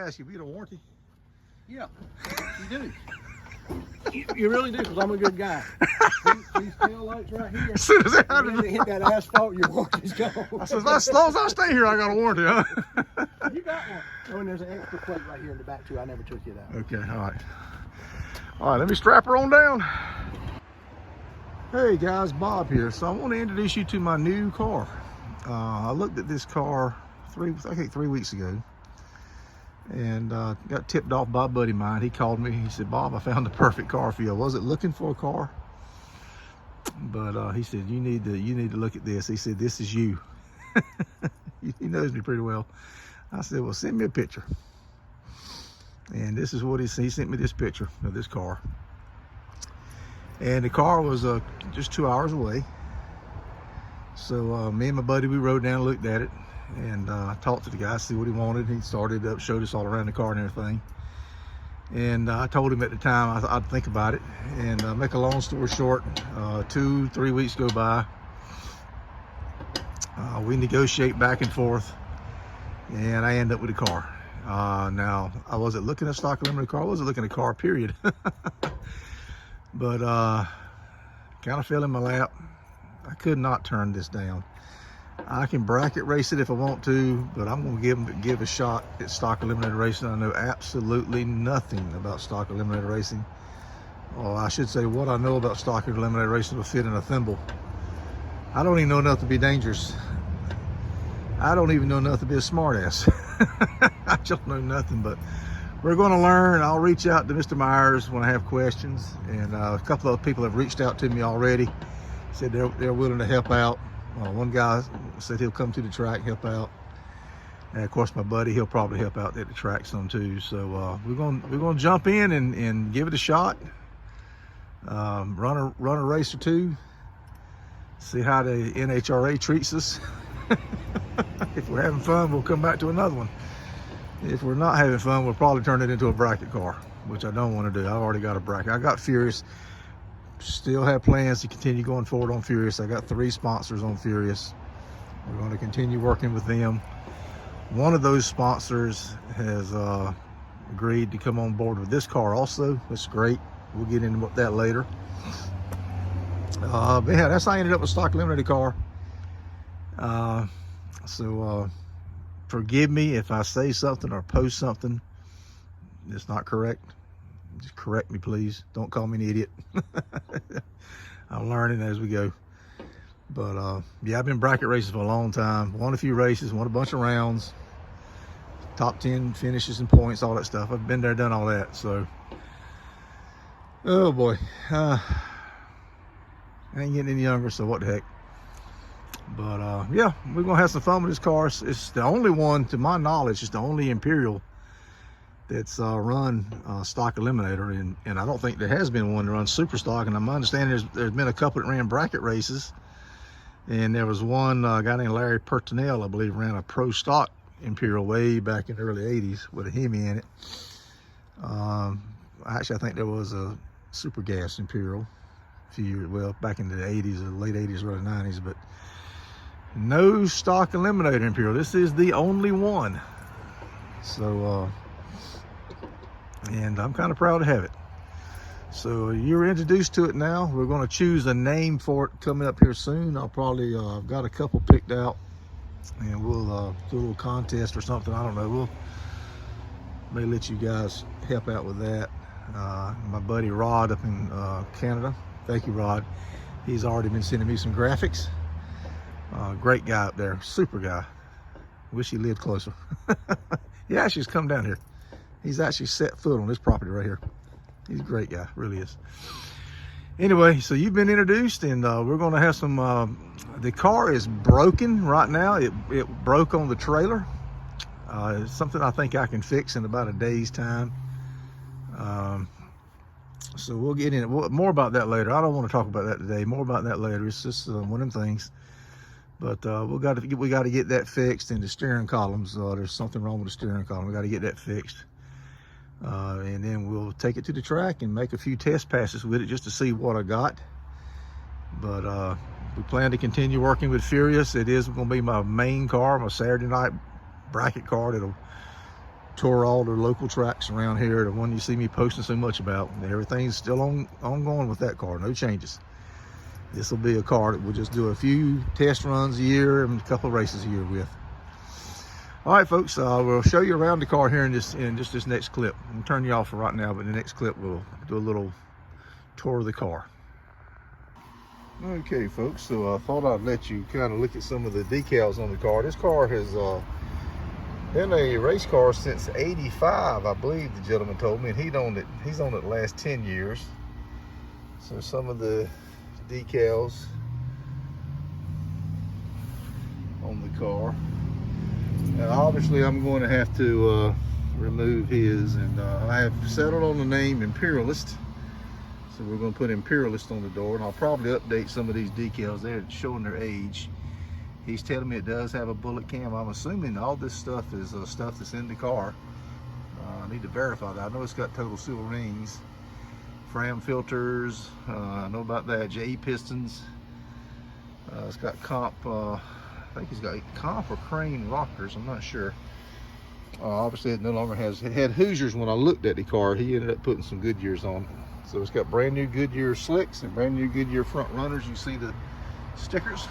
ask you, we get a warranty? Yeah, you do. You really do, because I'm a good guy. These tail lights right here. As soon as If you hit that asphalt, your warranty's gone. I said, as long as I stay here, I got a warranty, huh? You got one. Oh, and there's an extra plate right here in the back too. I never took it out. Okay, all right. All right, let me strap her on down. Hey guys, Bob here. So I want to introduce you to my new car. I looked at this car I think 3 weeks ago, and got tipped off by a buddy of mine. He called me. He said, Bob, I found the perfect car for you. I wasn't looking for a car, but he said, you need to look at this. He said, this is you. He knows me pretty well. I said, well, send me a picture. And this is what he sent me, this picture of this car. And the car was just 2 hours away. So me and my buddy, we rode down and looked at it, and talked to the guy, see what he wanted. He started up, showed us all around the car and everything. And I told him at the time I'd think about it. And make a long story short, 2-3 weeks go by. We negotiate back and forth, and I end up with a car. Now, I wasn't looking at a stock Eliminator car. I wasn't looking at a car, period. But kind of fell in my lap. I could not turn this down. I can bracket race it if I want to, but I'm going to give a shot at stock Eliminator racing. I know absolutely nothing about stock Eliminator racing. Or I should say, what I know about stock Eliminator racing will fit in a thimble. I don't even know enough to be dangerous. I don't even know enough to be a smartass. I don't know nothing, but we're going to learn. I'll reach out to Mr. Myers when I have questions, and a couple of people have reached out to me already. Said they're willing to help out. One guy said he'll come to the track, help out, and of course my buddy, he'll probably help out at the track some too. So we're gonna jump in and give it a shot. Run a race or two. See how the NHRA treats us. If we're having fun, we'll come back to another one. If we're not having fun, we'll probably turn it into a bracket car, which I don't want to do. I've already got a bracket. I got Furious. Still have plans to continue going forward on Furious. I got 3 sponsors on Furious. We're going to continue working with them. One of those sponsors has agreed to come on board with this car also. That's great. We'll get into that later. But yeah, that's how I ended up with stock Eliminator car. So forgive me if I say something or post something that's not correct. Just correct me, please. Don't call me an idiot. I'm learning as we go. But yeah, I've been bracket racing for a long time. Won a few races, won a bunch of rounds, top 10 finishes and points, all that stuff. I've been there, done all that. So, oh boy, I ain't getting any younger, so what the heck. But yeah, we're gonna have some fun with this car. It's the only one, to my knowledge, it's the only Imperial that's run stock Eliminator, and I don't think there has been one to run super stock. And I'm understanding there's been a couple that ran bracket races, and there was one guy named Larry Pertinel, I believe, ran a pro stock Imperial way back in the early 80s with a Hemi in it. Actually, I think there was a super gas Imperial a few years, well, back in the 80s or late 80s, early 90s, but no stock Eliminator Imperial. This is the only one. So and I'm kind of proud to have it. So you're introduced to it now. We're going to choose a name for it coming up here soon. I'll probably I've got a couple picked out, and we'll do a little contest or something. I don't know. May let you guys help out with that. My buddy Rod up in Canada, thank you, Rod. He's already been sending me some graphics. Great guy up there, super guy. Wish he lived closer. He actually has come down here. He's actually set foot on this property right here. He's a great guy, really is. Anyway, so you've been introduced, and we're going to have some, the car is broken right now. It broke on the trailer. It's something I think I can fix in about a day's time. So we'll get in it. More about that later. I don't want to talk about that today. More about that later. It's just one of them things. But we got to get that fixed. And the steering columns, there's something wrong with the steering column. We got to get that fixed. And then we'll take it to the track and make a few test passes with it just to see what I got. But we plan to continue working with Furious. It is going to be my main car, my Saturday night bracket car that'll tore all the local tracks around here, the one you see me posting so much about. Everything's still ongoing with that car, no changes. This will be a car that we'll just do a few test runs a year and a couple of races a year with. All right, folks, we'll show you around the car here in just this next clip. I'm gonna turn you off for right now, but in the next clip we'll do a little tour of the car. Okay, folks, so I thought I'd let you kind of look at some of the decals on the car. This car has been a race car since '85, I believe the gentleman told me, and he's owned it the last 10 years. So some of the decals on the car. Now, obviously, I'm going to have to remove his, and I have settled on the name Imperialist. So we're going to put Imperialist on the door, and I'll probably update some of these decals there, showing their age. He's telling me it does have a bullet cam. I'm assuming all this stuff is stuff that's in the car. I need to verify that. I know it's got total seal rings, Fram filters. I know about that. J pistons. It's got comp. I think he's got comp or crane rockers. I'm not sure. Obviously, it no longer has. It had Hoosiers when I looked at the car. He ended up putting some Goodyears on. So it's got brand new Goodyear slicks and brand new Goodyear front runners. You see the stickers.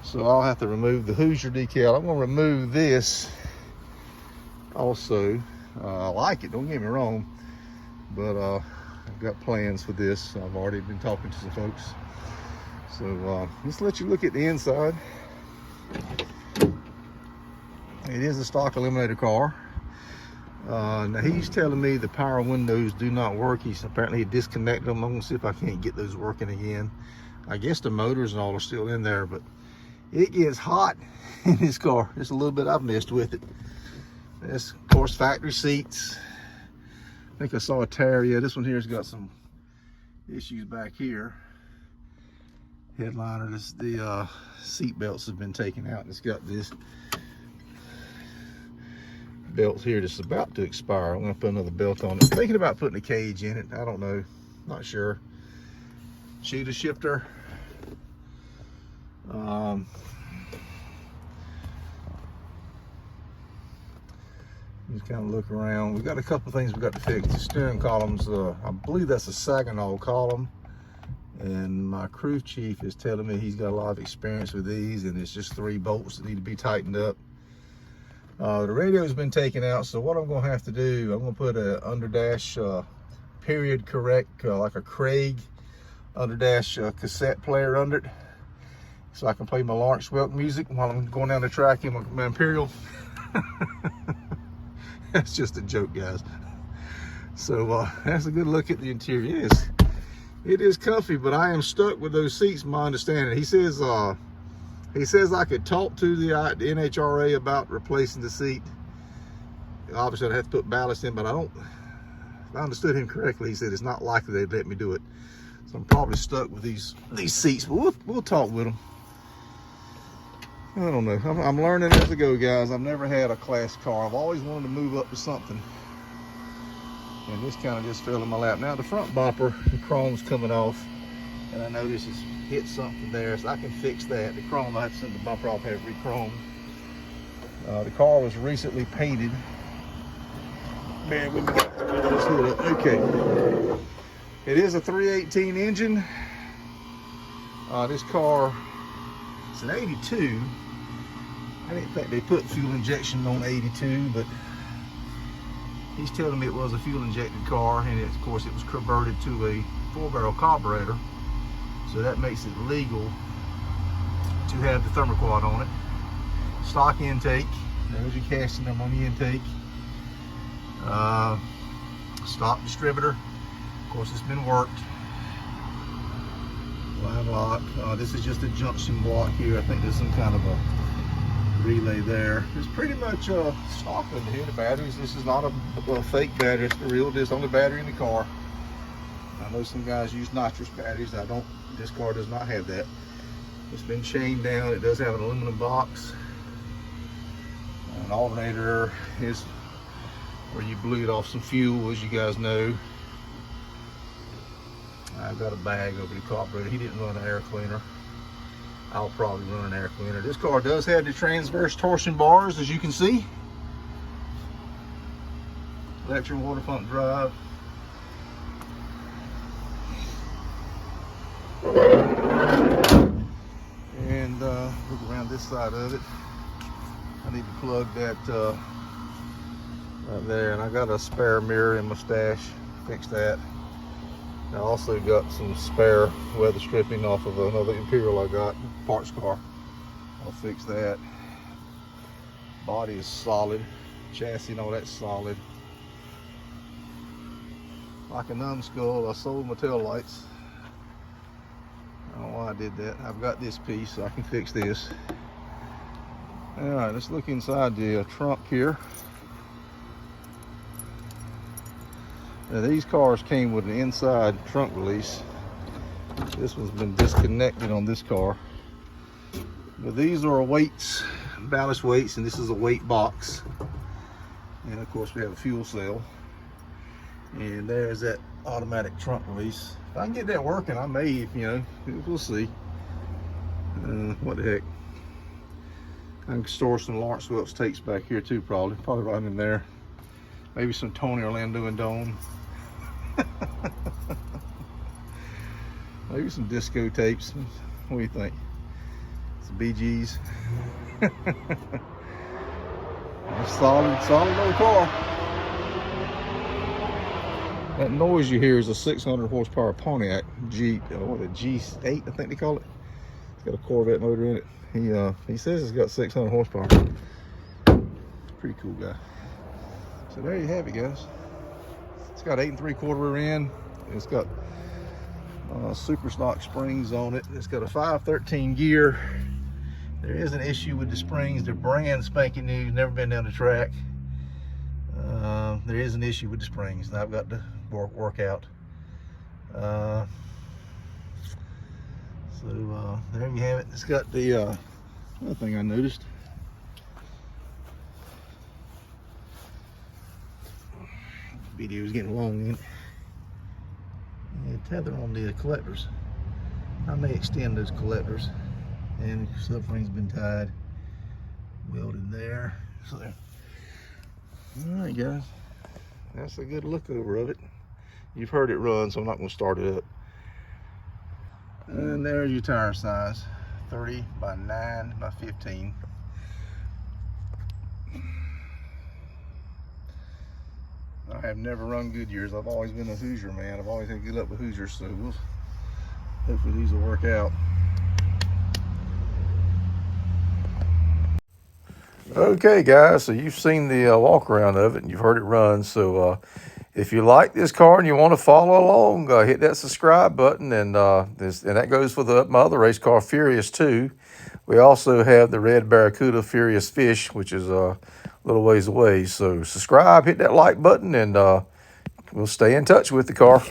So I'll have to remove the Hoosier decal. I'm going to remove this also. I like it, don't get me wrong, but I've got plans for this. I've already been talking to some folks. So let's let you look at the inside. It is a stock Eliminator car. Now he's telling me the power windows do not work. Apparently he disconnected them. I'm gonna see if I can't get those working again. I guess the motors and all are still in there, but it gets hot in this car. Just a little bit I've messed with it. This, of course, factory seats. I think I saw a tear. Yeah, this one here's got some issues back here. Headliner, the seat belts have been taken out. It's got this belt here that's about to expire. I'm gonna put another belt on it. Thinking about putting a cage in it. I don't know, not sure. Shooter shifter. Just kind of look around. We've got a couple things we've got to fix. The steering columns, I believe that's a Saginaw column. And my crew chief is telling me he's got a lot of experience with these, and it's just 3 bolts that need to be tightened up. The radio's been taken out, so what I'm going to have to do, I'm going to put a underdash period correct, like a Craig underdash cassette player under it, so I can play my Lawrence Welk music while I'm going down the track in my Imperial. That's just a joke, guys. So that's a good look at the interior. It is comfy, but I am stuck with those seats, my understanding. He says I could talk to the NHRA about replacing the seat. Obviously, I'd have to put ballast in, but if I understood him correctly, he said it's not likely they'd let me do it. So I'm probably stuck with these seats, but we'll talk with them. I don't know. I'm learning as I go, guys. I've never had a class car. I've always wanted to move up to something, and this kind of just fell in my lap. Now the front bumper, the chrome's coming off, and I know this has hit something there, so I can fix that. The chrome, I have to send the bumper off, have it re-chromed. The car was recently painted. Man, we can get this hood up. Okay. It is a 318 engine. This car, it's an 82. I didn't think they put fuel injection on 82, but he's telling me it was a fuel injected car, and of course it was converted to a 4-barrel carburetor, so that makes it legal to have the thermoquad on it. Stock intake, there's your casting number on the intake. Stock distributor, of course it's been worked. Line lock. This is just a junction block here. I think there's some kind of a relay there. It's pretty much stock under here. The batteries, this is not a fake battery, it's the real. This is the only battery in the car. I know some guys use nitrous batteries. This car does not have that. It's been chained down. It does have an aluminum box. An alternator is where you bleed off some fuel, as you guys know. I've got a bag over the carburetor. He didn't run an air cleaner. I'll probably run an air cleaner. This car does have the transverse torsion bars, as you can see. electric water pump drive. And look around this side of it. I need to plug that right there, and I got a spare mirror in my stash. Fix that. I also got some spare weather stripping off of another Imperial I got, parts car. I'll fix that. Body is solid. Chassis and all that's solid. Like a numbskull, I sold my tail lights. I don't know why I did that. I've got this piece, so I can fix this. All right, let's look inside the trunk here. Now, these cars came with an inside trunk release. This one's been disconnected on this car. But these are weights, ballast weights, and this is a weight box. And of course, we have a fuel cell. And there's that automatic trunk release. If I can get that working, I may, you know, we'll see. What the heck. I can store some Lawrence Welch tapes back here too, probably right in there. Maybe some Tony Orlando and Dome. Maybe some disco tapes. What do you think? Some BGs. Solid old car. That noise you hear is a 600 horsepower Pontiac G8, I think they call it. It's got a Corvette motor in it. He says it's got 600 horsepower. Pretty cool guy. So there you have it, guys. It's got 8 3/4 rear end. It's got super stock springs on it. It's got a 513 gear. There is an issue with the springs. They're brand spanking new, never been down the track. There is an issue with the springs that I've got to work out. So there you have it. It's got the other thing I noticed. Video is getting long, ain't it? Yeah, tether on the collectors. I may extend those collectors. And the subframe's been tied, welded there. So there. All right, guys. That's a good look over of it. You've heard it run, so I'm not going to start it up. And there's your tire size, 30 by 9 by 15. I have never run Goodyears. I've always been a Hoosier man. I've always had good luck with Hoosiers, so hopefully these will work out. Okay, guys, so you've seen the walk around of it and you've heard it run. So if you like this car and you want to follow along, hit that subscribe button, and that goes for my other race car, Furious 2. We also have the red Barracuda Furious Fish, which is a little ways away. So subscribe, hit that like button, and we'll stay in touch with the car.